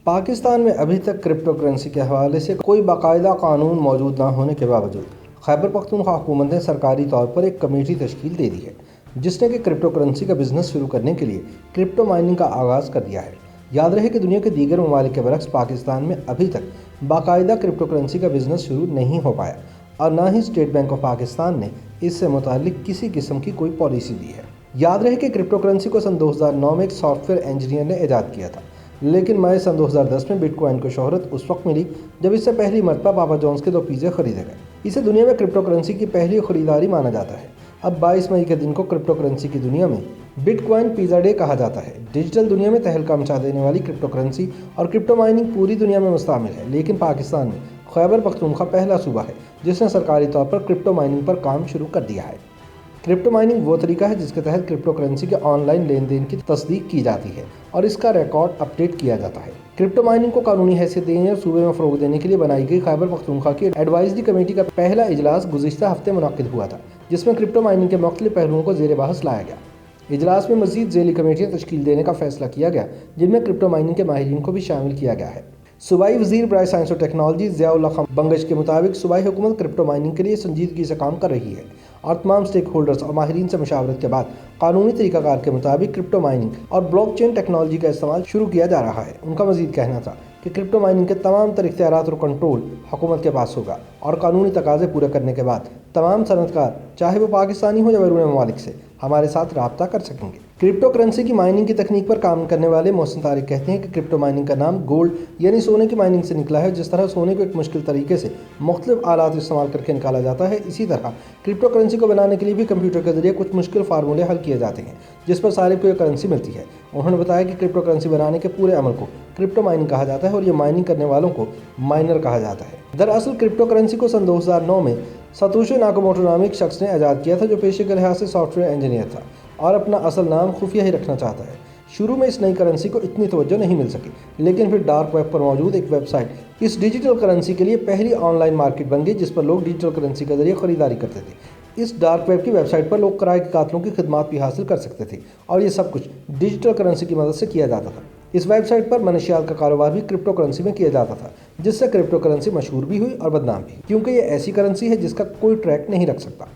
पाकिस्तान में अभी तक क्रिप्टो करेंसी के हवाले से कोई बाकायदा कानून मौजूद न होने के बावजूद खैबर पख्तूनख्वा हुकूमत ने सरकारी तौर पर एक कमेटी तश्कील दे दी है, जिसने कि क्रिप्टो करेंसी का बिजनेस शुरू करने के लिए क्रिप्टो माइनिंग का आगाज़ कर दिया है। याद रहे कि दुनिया के दीगर ममालिक के बरक्स पाकिस्तान में अभी तक बाकायदा क्रिप्टो करेंसी का बिजनेस शुरू नहीं हो पाया और न ही स्टेट बैंक ऑफ पाकिस्तान ने इससे मुताल्लिक किसी किस्म की कोई पॉलिसी दी है। याद रहे कि क्रिप्टो करेंसी को सन 2009 में एक सॉफ्टवेयर इंजीनियर ने ईजाद किया था, लेकिन मई सन 2010 में बिटकॉइन को शोहरत उस वक्त मिली जब इससे पहली मरतबा पापा जॉन्स के 2 पिज़्ज़े खरीदे गए। इसे दुनिया में क्रिप्टो करेंसी की पहली खरीदारी माना जाता है। अब 22 मई के दिन को क्रिप्टो करेंसी की दुनिया में बिटकॉइन पिज़्ज़ा डे कहा जाता है। डिजिटल दुनिया में तहलका मचा देने वाली क्रिप्टो करेंसी और क्रिप्टो माइनिंग पूरी दुनिया में मुस्तमिल है, लेकिन पाकिस्तान में खैबर पख्तूनख्वा पहला सूबा है जिसने सरकारी तौर पर क्रिप्टो माइनिंग पर काम शुरू कर दिया है। क्रिप्टो माइनिंग वो तरीका है जिसके तहत क्रिप्टो करेंसी के ऑनलाइन लेन देन की तस्दीक की जाती है और इसका रिकॉर्ड अपडेट किया जाता है। क्रिप्टो माइनिंग को कानूनी हैसियत देने और सूबे में फ़रोग देने के लिए बनाई गई खैबर पख्तूनख्वा की एडवाइजरी कमेटी का पहला इजलास गुज़िश्ता हफ्ते मुनक्किद हुआ था, जिसमें क्रिप्टो माइनिंग के मुख्तलिफ पहलुओं को ज़ेर बहस लाया गया। इजलास में मज़ीद ज़ेली कमेटियाँ तश्कील देने का फैसला किया गया, जिनमें क्रिप्टो माइनिंग के माहिरीन को भी शामिल किया गया है। सूबाई वज़ीर बराए साइंस और टेक्नोलॉजी ज़ियाउल्लाह खान बंगश के मुताबिक सूबाई हुकूमत क्रिप्टो माइनिंग के लिए संजीदगी से काम कर रही है और तमाम स्टेक होल्डर्स और माहिरीन से मशावरत के बाद कानूनी तरीकाकार के मुताबिक क्रिप्टो माइनिंग और ब्लॉकचेन टेक्नोलॉजी का इस्तेमाल शुरू किया जा रहा है। उनका मजीद कहना था कि क्रिप्टो माइनिंग के तमाम तर इख्तियारात और कंट्रोल हुकूमत के पास होगा और कानूनी तकाजे पूरे करने के बाद तमाम सनतकार, चाहे वो पाकिस्तानी हो या बैरून ममालिक से, हमारे साथ रब्ता कर सकेंगे। क्रिप्टो करेंसी की माइनिंग की तकनीक पर काम करने वाले मोहसिन तारिक कहते हैं कि क्रिप्टो माइनिंग का नाम गोल्ड यानी सोने की माइनिंग से निकला है। जिस तरह सोने को एक मुश्किल तरीके से मुख्तलिफ आलात इस्तेमाल करके निकाला जाता है, इसी तरह क्रिप्टो करेंसी को बनाने के लिए भी कंप्यूटर के जरिए कुछ मुश्किल फार्मूले हल किए जाते हैं, जिस पर सारिफ को यह करेंसी मिलती है। उन्होंने बताया कि क्रिप्टो करेंसी बनाने के पूरे अमल को क्रिप्टो माइनिंग कहा जाता है और ये माइनिंग करने वालों को माइनर कहा जाता है। दरअसल क्रिप्टो करेंसी को सन 2009 में सतोशी नाकामोटो नामी एक शख्स ने ईजाद किया था, जो पेशे के लिहाज से सॉफ्टवेयर इंजीनियर था और अपना असल नाम खुफिया ही रखना चाहता है। शुरू में इस नई करेंसी को इतनी तवज्जो नहीं मिल सकी, लेकिन फिर डार्क वेब पर मौजूद एक वेबसाइट इस डिजिटल करेंसी के लिए पहली ऑनलाइन मार्केट बन गई, जिस पर लोग डिजिटल करेंसी के जरिए खरीदारी करते थे। इस डार्क वेब की वेबसाइट पर लोग किराए के कातलों की खिदमत भी हासिल कर सकते थे और ये सब कुछ डिजिटल करेंसी की मदद से किया जाता था। इस वेबसाइट पर मनशियात का कारोबार भी क्रिप्टो करेंसी में किया जाता था, जिससे क्रिप्टो करेंसी मशहूर भी हुई और बदनाम भी, क्योंकि ये ऐसी करेंसी है जिसका कोई ट्रैक नहीं रख सकता।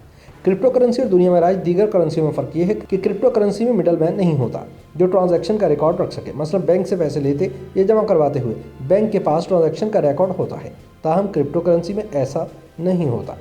क्रिप्टो करेंसी और दुनिया में राज दीगर करेंसियों में फ़र्क ये है कि क्रिप्टो करेंसी में मिडल मैन नहीं होता जो ट्रांजैक्शन का रिकॉर्ड रख सके। मसलन बैंक से पैसे लेते या जमा करवाते हुए बैंक के पास ट्रांजैक्शन का रिकॉर्ड होता है, ताहम क्रिप्टो करेंसी में ऐसा नहीं होता।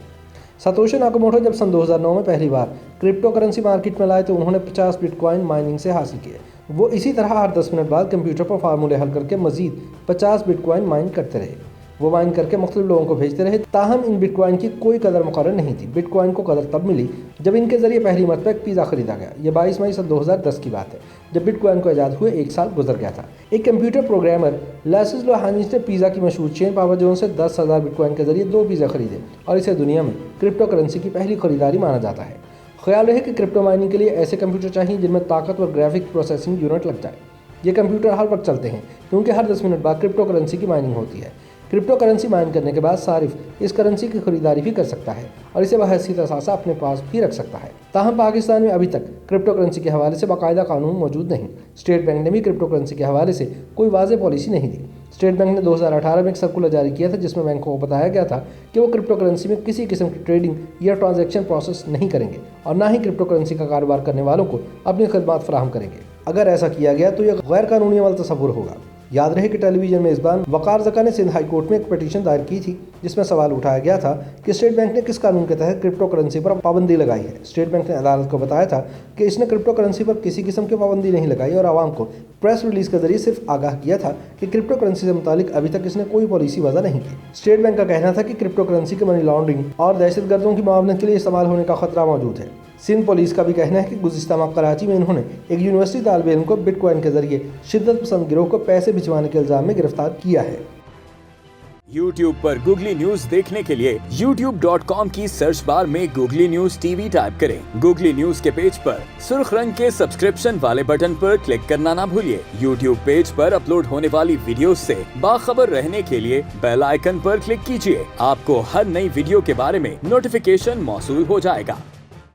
सतोशी नाकामोटो जब सन 2009 में पहली बार क्रिप्टो करेंसी मार्केट में लाए तो उन्होंने 50 बिटकॉइन माइनिंग से हासिल किए। वो इसी तरह हर 10 मिनट बाद कंप्यूटर पर फार्मूले हल करके मजीद 50 बिटकॉइन माइन करते रहे। वो माइन करके मुख्तलिफ लोगों को भेजते रहे, ताहम इन बिटकॉइन की कोई कदर मुकर्रर नहीं थी। बिटकॉइन को कदर तब मिली जब इनके जरिए पहली मरतबा एक पिज़्ज़ा खरीदा गया। ये 22 मई सन 2010 की बात है, जब बिटकॉइन को ईजाद हुए 1 साल गुजर गया था। एक कंप्यूटर प्रोग्रामर लासिस हानिस ने पिज़्ज़ा की मशहूर चेन पापा जॉन्स से 10,000 बिटकॉइन के जरिए 2 पिज़्ज़ा खरीदे और इसे दुनिया में क्रिप्टो करेंसी की पहली खरीदारी माना जाता है। ख्याल रहे कि क्रिप्टो माइनिंग के लिए ऐसे कंप्यूटर चाहिए जिनमें ताकतवर ग्राफिक प्रोसेसिंग यूनिट लग जाए। ये कंप्यूटर हर वक्त चलते हैं क्योंकि हर 10 मिनट बाद क्रिप्टो करेंसी की माइनिंग होती है। क्रिप्टो करेंसी माइन करने के बाद सारिफ इस करेंसी की खरीदारी भी कर सकता है और इसे बहैसियत असासा अपने पास भी रख सकता है। ताहम पाकिस्तान में अभी तक क्रिप्टो करेंसी के हवाले से बाकायदा कानून मौजूद नहीं। स्टेट बैंक ने भी क्रिप्टो करेंसी के हवाले से कोई वाज़ेह पॉलिसी नहीं दी। स्टेट बैंक ने 2018 में एक सर्कुलर जारी किया था, जिसमें बैंकों को बताया गया था कि वो क्रिप्टो करेंसी में किसी किस्म की ट्रेडिंग या ट्रांजैक्शन प्रोसेस नहीं करेंगे और ना ही क्रिप्टो करेंसी का कारोबार करने वालों को अपनी खदमात फराहम करेंगे। अगर ऐसा किया गया तो यह गैर कानूनी अमल तस्वुर होगा। याद रहे कि टेलीविजन मेज़बान वकार ज़का ने सिंध हाई कोर्ट में एक पिटीशन दायर की थी, जिसमें सवाल उठाया गया था कि स्टेट बैंक ने किस कानून के तहत क्रिप्टो करेंसी पर पाबंदी लगाई है। स्टेट बैंक ने अदालत को बताया था कि इसने क्रिप्टो करेंसी पर किसी किस्म की पाबंदी नहीं लगाई और आवाम को प्रेस रिलीज के जरिए सिर्फ आगाह किया था कि क्रिप्टो करेंसी से मुतालिक अभी तक इसने कोई पॉलिसी वज़ा नहीं की। स्टेट बैंक का कहना था कि क्रिप्टो करेंसी के मनी लॉन्ड्रिंग और दहशतगर्दों की मुआवनत के लिए इस्तेमाल होने का खतरा मौजूद है। सिंध पुलिस का भी कहना है कि गुज़िश्ता माह कराची में इन्होंने एक यूनिवर्सिटी तालिब इल्म को बिटकॉइन के जरिए शिद्दत पसंद गिरोह को पैसे भिजवाने के इल्जाम में गिरफ्तार किया है। YouTube पर गूगली न्यूज देखने के लिए youtube.com की सर्च बार में गूगली न्यूज टीवी टाइप करें। गूगली न्यूज के पेज पर सुर्ख रंग के सब्सक्रिप्शन वाले बटन पर क्लिक करना ना भूलिए। YouTube पेज पर अपलोड होने वाली वीडियोस से बाखबर रहने के लिए बेल आइकन पर क्लिक कीजिए। आपको हर नई वीडियो के बारे में नोटिफिकेशन मौसूल हो जाएगा।